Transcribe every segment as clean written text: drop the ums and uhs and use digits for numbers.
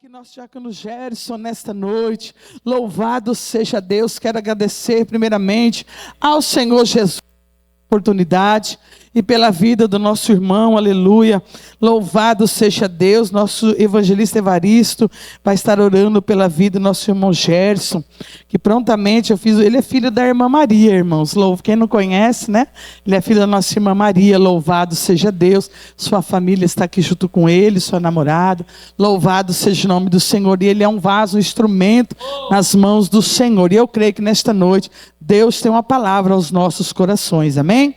aqui nosso diácono Gerson nesta noite. Louvado seja Deus. Quero agradecer primeiramente ao Senhor Jesus pela oportunidade e pela vida do nosso irmão, aleluia. Louvado seja Deus. Nosso evangelista Evaristo vai estar orando pela vida do nosso irmão Gerson, que prontamente ele é filho da irmã Maria, irmãos. Quem não conhece, né? Ele é filho da nossa irmã Maria. Louvado seja Deus. Sua família está aqui junto com ele, sua namorada. Louvado seja o nome do Senhor. E ele é um vaso, um instrumento nas mãos do Senhor. E eu creio que nesta noite Deus tem uma palavra aos nossos corações. Amém?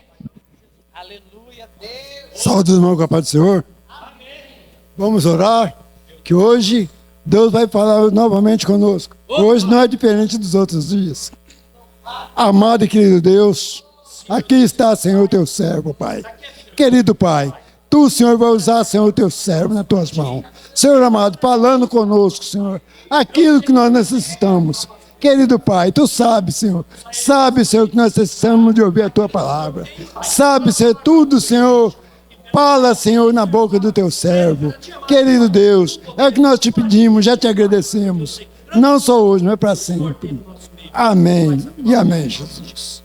Aleluia, Deus. Saúde, irmão, com a paz do Senhor. Amém. Vamos orar, que hoje Deus vai falar novamente conosco. Hoje não é diferente dos outros dias. Amado e querido Deus, aqui está, Senhor, teu servo, Pai. Querido Pai, tu, Senhor, vai usar, Senhor, teu servo nas tuas mãos. Senhor amado, falando conosco, Senhor, aquilo que nós necessitamos. Querido Pai, tu sabes, Senhor, que nós precisamos de ouvir a tua palavra. Sabe, Senhor, tudo, Senhor, fala, Senhor, na boca do teu servo. Querido Deus, é o que nós te pedimos, já te agradecemos. Não só hoje, mas para sempre. Amém e amém, Jesus.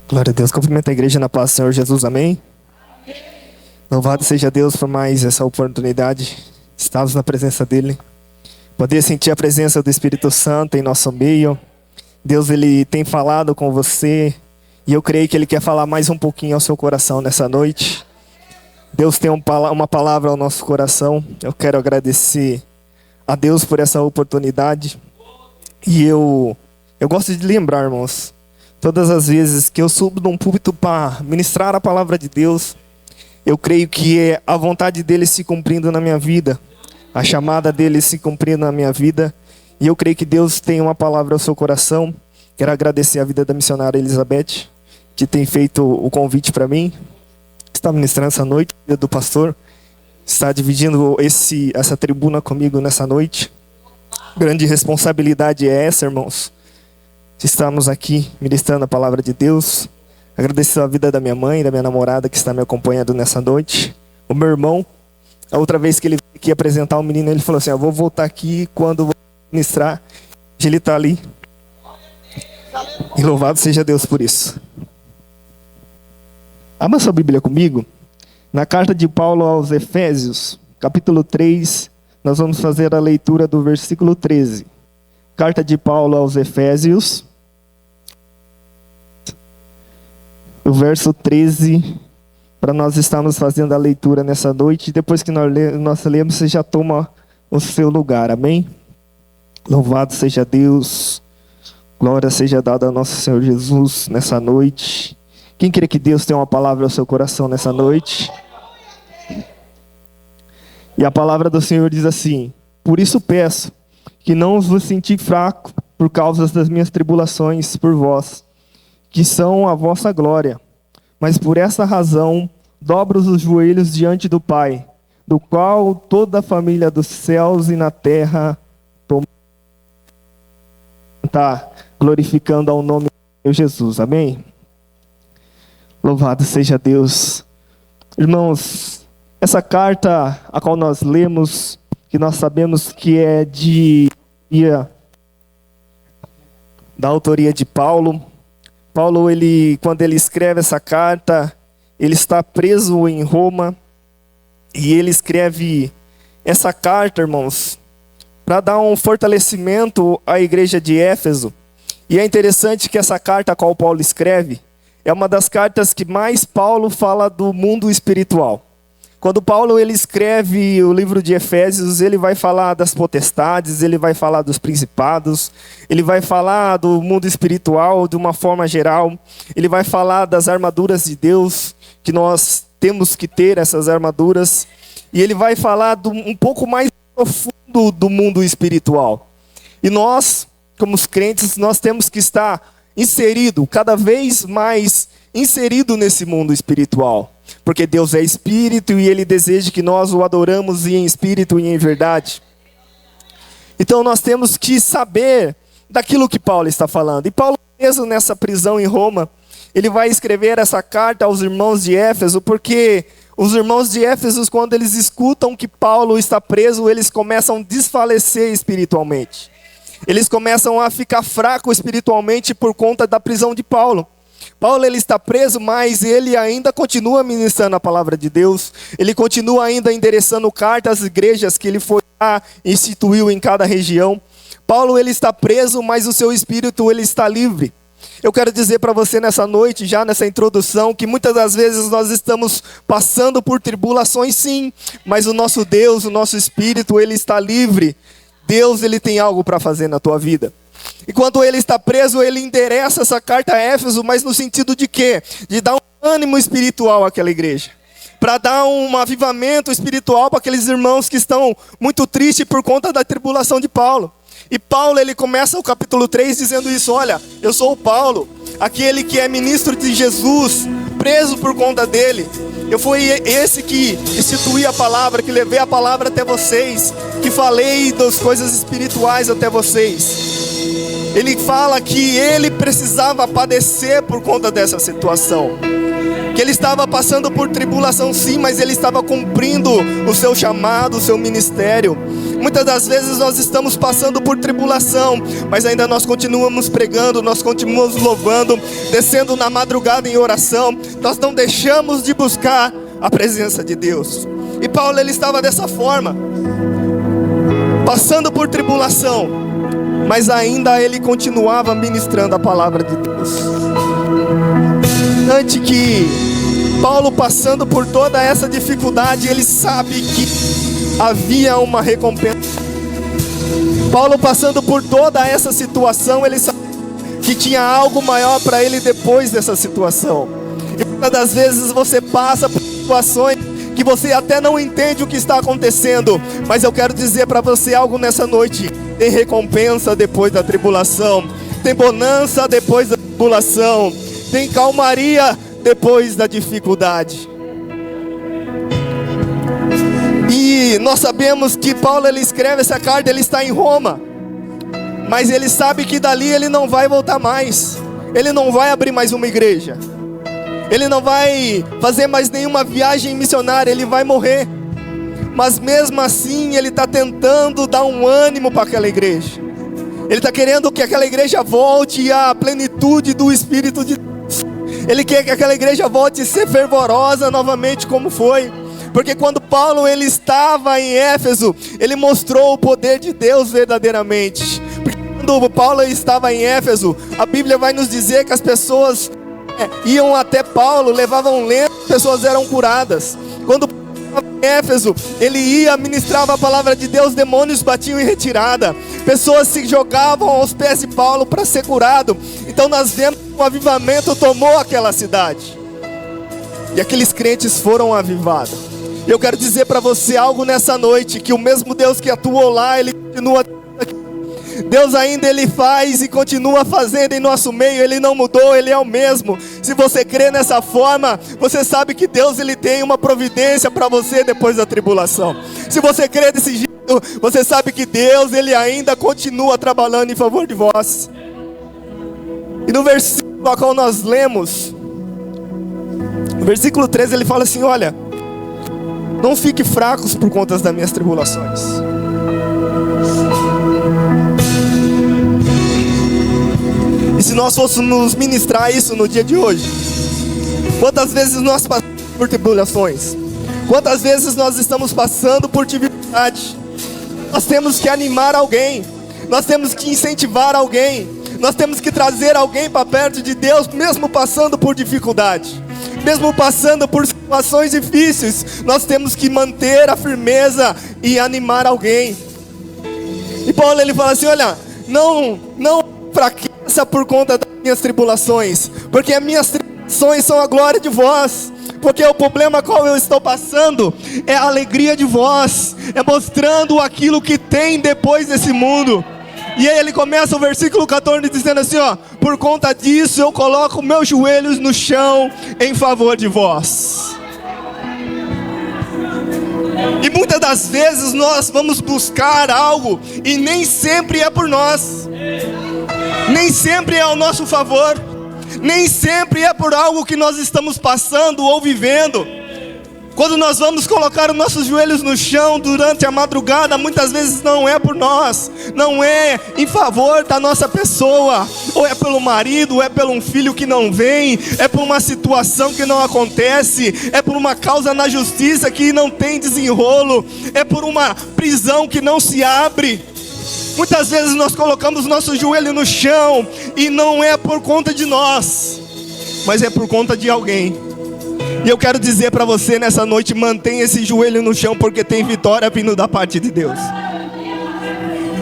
Glória a Deus. Cumprimento a igreja na paz do Senhor Jesus. Amém. Louvado seja Deus por mais essa oportunidade. Estamos na presença dele. Poder sentir a presença do Espírito Santo em nosso meio. Deus, ele tem falado com você. E eu creio que ele quer falar mais um pouquinho ao seu coração nessa noite. Deus tem uma palavra ao nosso coração. Eu quero agradecer a Deus por essa oportunidade. E eu gosto de lembrar, irmãos, todas as vezes que eu subo num púlpito para ministrar a palavra de Deus, eu creio que é a vontade dele se cumprindo na minha vida, a chamada dele se cumprindo na minha vida. E eu creio que Deus tem uma palavra ao seu coração. Quero agradecer a vida da missionária Elizabeth, que tem feito o convite para mim. Está ministrando essa noite, vida do pastor. Está dividindo essa tribuna comigo nessa noite. Grande responsabilidade é essa, irmãos. Estamos aqui ministrando a palavra de Deus. Agradecer a vida da minha mãe, da minha namorada que está me acompanhando nessa noite. O meu irmão, a outra vez que ele veio aqui apresentar o menino, ele falou assim: eu vou voltar aqui quando vou ministrar. Ele está ali. E louvado seja Deus por isso. Abra sua Bíblia comigo. Na carta de Paulo aos Efésios, capítulo 3, nós vamos fazer a leitura do versículo 13. Carta de Paulo aos Efésios, o verso 13, para nós estarmos fazendo a leitura nessa noite. Depois que nós lemos, você já toma o seu lugar, amém? Louvado seja Deus, glória seja dada ao nosso Senhor Jesus nessa noite. Quem crê que Deus tem uma palavra ao seu coração nessa noite? E a palavra do Senhor diz assim: por isso peço que não vos senti fraco por causa das minhas tribulações por vós, que são a vossa glória. Mas por essa razão dobro os joelhos diante do Pai, do qual toda a família dos céus e na terra está glorificando ao nome de Jesus. Amém? Louvado seja Deus. Irmãos, essa carta a qual nós lemos, que nós sabemos que é da autoria de Paulo. Paulo, quando ele escreve essa carta, ele está preso em Roma, e ele escreve essa carta, irmãos, para dar um fortalecimento à igreja de Éfeso. E é interessante que essa carta a qual Paulo escreve é uma das cartas que mais Paulo fala do mundo espiritual. Quando Paulo ele escreve o livro de Efésios, ele vai falar das potestades, ele vai falar dos principados, ele vai falar do mundo espiritual de uma forma geral, ele vai falar das armaduras de Deus, que nós temos que ter essas armaduras, e ele vai falar um pouco mais profundo do mundo espiritual. E nós, como os crentes, nós temos que estar cada vez mais inserido nesse mundo espiritual. Porque Deus é espírito e ele deseja que nós o adoramos em espírito e em verdade. Então nós temos que saber daquilo que Paulo está falando. E Paulo, preso nessa prisão em Roma, ele vai escrever essa carta aos irmãos de Éfeso, porque Os irmãos de Éfeso, quando eles escutam que Paulo está preso, eles começam a desfalecer espiritualmente. Eles começam a ficar fracos espiritualmente por conta da prisão de Paulo. Paulo, ele está preso, mas ele ainda continua ministrando a palavra de Deus. Ele continua ainda endereçando cartas às igrejas que ele foi lá, instituiu em cada região. Paulo, ele está preso, mas o seu espírito, ele está livre. Eu quero dizer para você nessa noite, já nessa introdução, que muitas das vezes nós estamos passando por tribulações, sim, mas o nosso Deus, o nosso espírito, ele está livre. Deus, ele tem algo para fazer na tua vida. Enquanto ele está preso, ele endereça essa carta a Éfeso, mas no sentido de quê? De dar um ânimo espiritual àquela igreja. Para dar um avivamento espiritual para aqueles irmãos que estão muito tristes por conta da tribulação de Paulo. E Paulo, ele começa o capítulo 3 dizendo isso: olha, eu sou o Paulo, aquele que é ministro de Jesus, preso por conta dele. Eu fui esse que instituí a palavra, que levei a palavra até vocês, que falei das coisas espirituais até vocês. Ele fala que ele precisava padecer por conta dessa situação. Que ele estava passando por tribulação, sim, mas ele estava cumprindo o seu chamado, o seu ministério. Muitas das vezes nós estamos passando por tribulação, mas ainda nós continuamos pregando, nós continuamos louvando, descendo na madrugada em oração. Nós não deixamos de buscar a presença de Deus. E Paulo, ele estava dessa forma, passando por tribulação, mas ainda ele continuava ministrando a palavra de Deus. Antes que Paulo, passando por toda essa dificuldade, ele sabe que havia uma recompensa. Paulo, passando por toda essa situação, ele sabe que tinha algo maior para ele depois dessa situação. E muitas das vezes você passa por situações que você até não entende o que está acontecendo, mas eu quero dizer para você algo nessa noite: tem recompensa depois da tribulação, tem bonança depois da tribulação, tem calmaria depois da dificuldade. E nós sabemos que Paulo, ele escreve essa carta, ele está em Roma, mas ele sabe que dali ele não vai voltar mais. Ele não vai abrir mais uma igreja, ele não vai fazer mais nenhuma viagem missionária, ele vai morrer. Mas mesmo assim ele está tentando dar um ânimo para aquela igreja. Ele está querendo que aquela igreja volte à plenitude do Espírito de Deus. Ele quer que aquela igreja volte a ser fervorosa novamente como foi. Porque quando Paulo, ele estava em Éfeso, ele mostrou o poder de Deus verdadeiramente. Porque quando Paulo estava em Éfeso, a Bíblia vai nos dizer que as pessoas iam até Paulo, levavam lenço, as pessoas eram curadas. Quando em Éfeso, ele ia, ministrava a palavra de Deus, demônios batiam em retirada, pessoas se jogavam aos pés de Paulo para ser curado. Então nós vemos que o avivamento tomou aquela cidade, e aqueles crentes foram avivados. Eu quero dizer para você algo nessa noite, que o mesmo Deus que atuou lá, ele continua aqui. Deus ainda, ele faz e continua fazendo em nosso meio. Ele não mudou, ele é o mesmo. Se você crê nessa forma, você sabe que Deus, ele tem uma providência para você depois da tribulação. Se você crê desse jeito, você sabe que Deus, ele ainda continua trabalhando em favor de vós. E no versículo ao qual nós lemos, no versículo 13, ele fala assim: olha, não fique fracos por conta das minhas tribulações. E se nós fôssemos ministrar isso no dia de hoje, quantas vezes nós passamos por tribulações? Quantas vezes nós estamos passando por dificuldade? Nós temos que animar alguém, nós temos que incentivar alguém, nós temos que trazer alguém para perto de Deus, mesmo passando por dificuldade, mesmo passando por situações difíceis. Nós temos que manter a firmeza e animar alguém. E Paulo, ele fala assim: olha, não fraqueça por conta das minhas tribulações, porque as minhas tribulações são a glória de vós. Porque o problema qual eu estou passando é a alegria de vós, é mostrando aquilo que tem depois desse mundo. E aí ele começa o versículo 14 dizendo assim, ó: por conta disso eu coloco meus joelhos no chão em favor de vós. E muitas das vezes nós vamos buscar algo e nem sempre é por nós, nem sempre é ao nosso favor, nem sempre é por algo que nós estamos passando ou vivendo. Quando nós vamos colocar os nossos joelhos no chão durante a madrugada, muitas vezes não é por nós, não é em favor da nossa pessoa, ou é pelo marido, ou é pelo um filho que não vem, é por uma situação que não acontece, é por uma causa na justiça que não tem desenrolo, é por uma prisão que não se abre. Muitas vezes nós colocamos nosso joelho no chão e não é por conta de nós, mas é por conta de alguém. E eu quero dizer para você nessa noite: mantenha esse joelho no chão, porque tem vitória vindo da parte de Deus.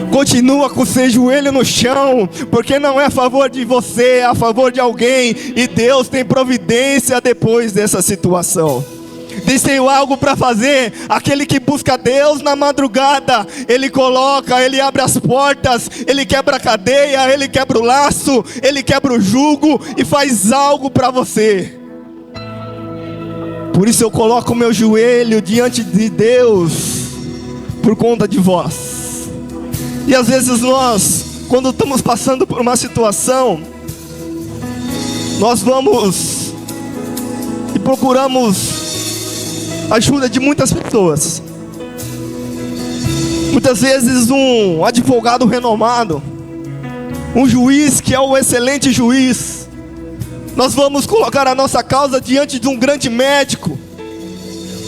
Continua com o seu joelho no chão, porque não é a favor de você, é a favor de alguém. E Deus tem providência depois dessa situação. Deus tem algo para fazer. Aquele que busca Deus na madrugada, Ele coloca, Ele abre as portas, Ele quebra a cadeia, Ele quebra o laço, Ele quebra o jugo e faz algo para você. Por isso eu coloco o meu joelho diante de Deus, por conta de vós. E às vezes nós, quando estamos passando por uma situação, nós vamos e procuramos ajuda de muitas pessoas. Muitas vezes um advogado renomado, um juiz que é um excelente juiz. Nós vamos colocar a nossa causa diante de um grande médico.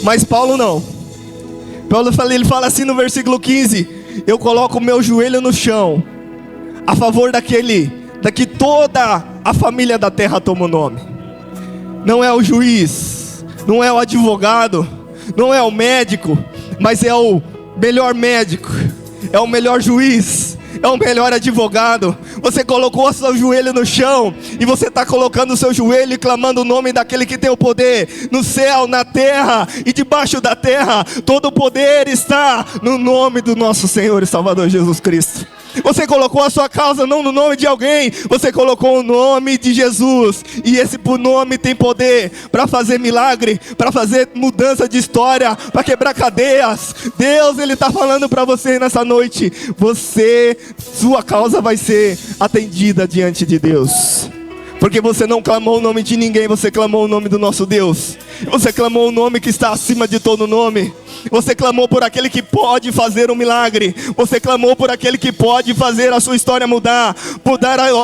Mas Paulo não. Ele fala assim no versículo 15: eu coloco o meu joelho no chão, a favor daqui toda a família da terra toma o nome. Não é o juiz, não é o advogado, não é o médico, mas é o melhor médico, é o melhor juiz, é o melhor advogado. Você colocou o seu joelho no chão, e você está colocando o seu joelho e clamando o nome daquele que tem o poder no céu, na terra e debaixo da terra. Todo o poder está no nome do nosso Senhor e Salvador Jesus Cristo. Você colocou a sua causa não no nome de alguém, você colocou o nome de Jesus. E esse nome tem poder para fazer milagre, para fazer mudança de história, para quebrar cadeias. Deus, Ele está falando para você nessa noite: sua causa vai ser atendida diante de Deus. Porque você não clamou o nome de ninguém, você clamou o nome do nosso Deus. Você clamou o nome que está acima de todo nome. Você clamou por aquele que pode fazer um milagre. Você clamou por aquele que pode fazer a sua história mudar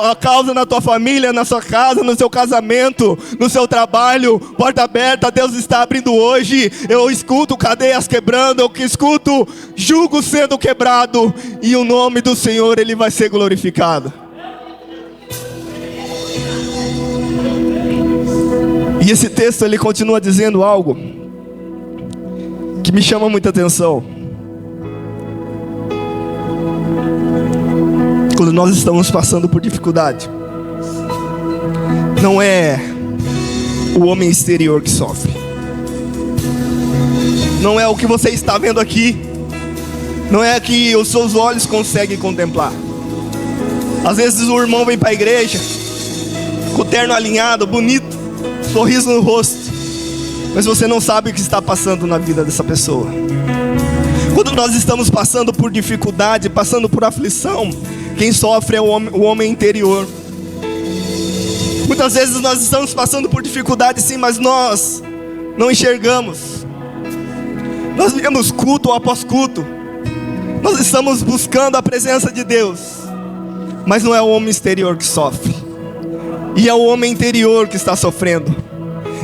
a causa na tua família, na sua casa, no seu casamento, no seu trabalho. Porta aberta, Deus está abrindo hoje. Eu escuto cadeias quebrando, eu escuto jugo sendo quebrado, e o nome do Senhor, Ele vai ser glorificado. E esse texto, ele continua dizendo algo que me chama muita atenção. Quando nós estamos passando por dificuldade, não é o homem exterior que sofre, não é o que você está vendo aqui, não é que os seus olhos conseguem contemplar. Às vezes o irmão vem para a igreja com o terno alinhado, bonito, sorriso no rosto, mas você não sabe o que está passando na vida dessa pessoa. Quando nós estamos passando por dificuldade, passando por aflição, quem sofre é o homem interior. Muitas vezes nós estamos passando por dificuldade, sim, mas nós não enxergamos. Nós vemos culto após culto, nós estamos buscando a presença de Deus, mas não é o homem exterior que sofre, e é o homem interior que está sofrendo.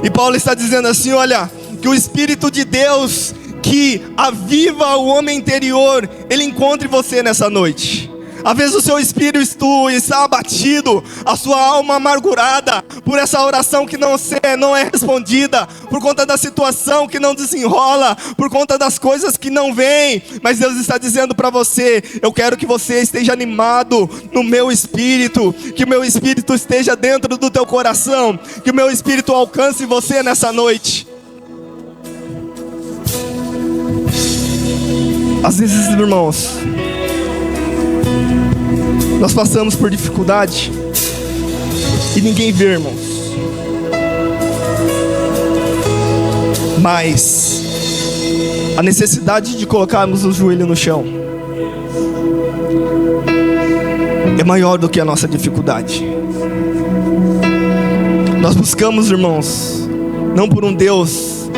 E Paulo está dizendo assim: olha, que o Espírito de Deus que aviva o homem interior, ele encontre você nessa noite. Às vezes o seu espírito está abatido, a sua alma amargurada por essa oração que não é respondida, por conta da situação que não desenrola, por conta das coisas que não vêm. Mas Deus está dizendo para você: eu quero que você esteja animado no meu espírito, que o meu espírito esteja dentro do teu coração, que o meu espírito alcance você nessa noite. Às vezes, irmãos, nós passamos por dificuldade e ninguém vê, irmãos. Mas a necessidade de colocarmos o joelho no chão é maior do que a nossa dificuldade. Nós buscamos, irmãos, não por um Deus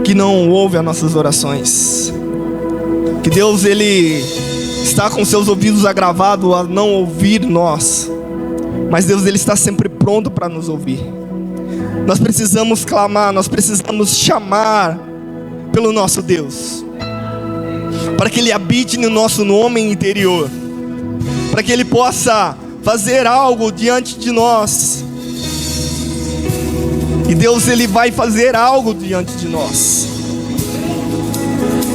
que não ouve as nossas orações. Que Deus, Ele está com seus ouvidos agravados a não ouvir nós. Mas Deus, Ele está sempre pronto para nos ouvir. Nós precisamos clamar, nós precisamos chamar pelo nosso Deus, para que Ele habite no nosso homem interior, para que Ele possa fazer algo diante de nós. E Deus, Ele vai fazer algo diante de nós,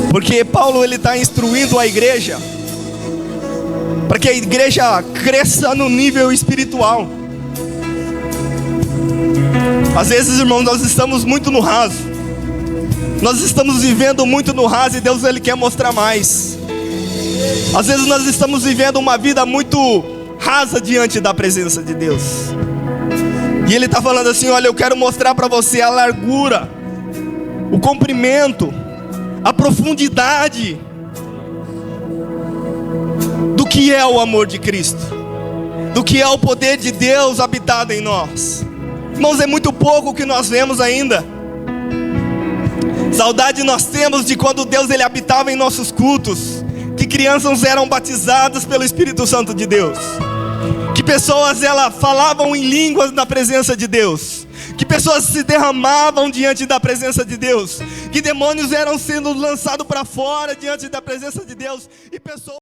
porque Paulo, ele está instruindo a igreja, para que a igreja cresça no nível espiritual. Às vezes, irmãos, nós estamos muito no raso, nós estamos vivendo muito no raso, e Deus, Ele quer mostrar mais. Às vezes nós estamos vivendo uma vida muito rasa diante da presença de Deus, e Ele está falando assim: olha, eu quero mostrar para você a largura, o comprimento, a profundidade do que é o amor de Cristo, do que é o poder de Deus habitado em nós. Irmãos, é muito pouco que nós vemos ainda. Saudade nós temos de quando Deus, Ele habitava em nossos cultos, que crianças eram batizadas pelo Espírito Santo de Deus, que pessoas elas falavam em línguas na presença de Deus, que pessoas se derramavam diante da presença de Deus, que demônios eram sendo lançados para fora diante da presença de Deus, e pessoas